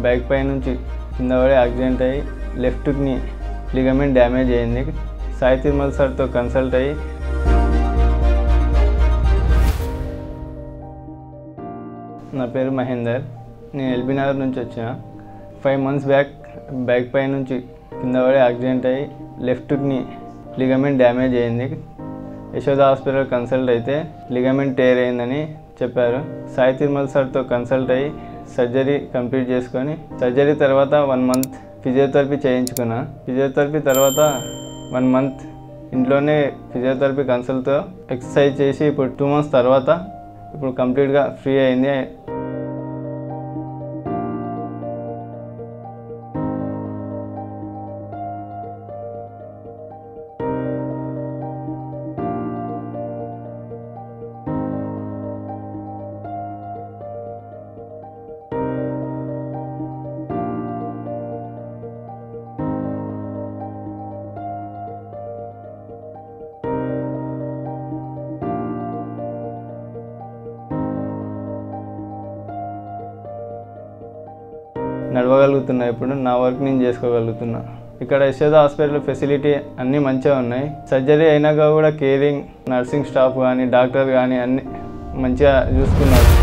Bike పై నుంచి కింద పడి యాక్సిడెంట్ అయ్యి లెఫ్ట్ నీ లిగమెంట్ డ్యామేజ్ అయింది. సాయి తిరుమల సార్తో కన్సల్ట్ అయ్యి నా పేరు మహేందర్, నేను ఎల్బీ నగర్ నుంచి వచ్చిన. 5 months బ్యాక్ బైక్ పై నుంచి కింద పడి యాక్సిడెంట్ అయ్యి లెఫ్ట్ నీ లిగమెంట్ డ్యామేజ్ అయింది. యశోద హాస్పిటల్ కన్సల్ట్ అయితే లిగమెంట్ టేర్ అయిందని చెప్పారు. సాయి తిరుమల సార్తో కన్సల్ట్ అయ్యి సర్జరీ కంప్లీట్ చేసుకొని సర్జరీ తర్వాత 1 month ఫిజియోథెరపీ చేయించుకున్నా. ఫిజియోథెరపీ తర్వాత 1 month ఇంట్లోనే ఫిజియోథెరపీ కన్సల్ట్తో ఎక్సర్సైజ్ చేసి ఇప్పుడు 2 months తర్వాత ఇప్పుడు కంప్లీట్గా ఫ్రీ అయింది. నడవగలుగుతున్నా, ఇప్పుడు నా వర్క్ నేను చేసుకోగలుగుతున్నా. ఇక్కడ యశోద హాస్పిటల్ ఫెసిలిటీ అన్నీ మంచిగా ఉన్నాయి. సర్జరీ అయినాక కూడా కేరింగ్ నర్సింగ్ స్టాఫ్ కానీ డాక్టర్ కానీ అన్నీ మంచిగా చూసుకున్నారు.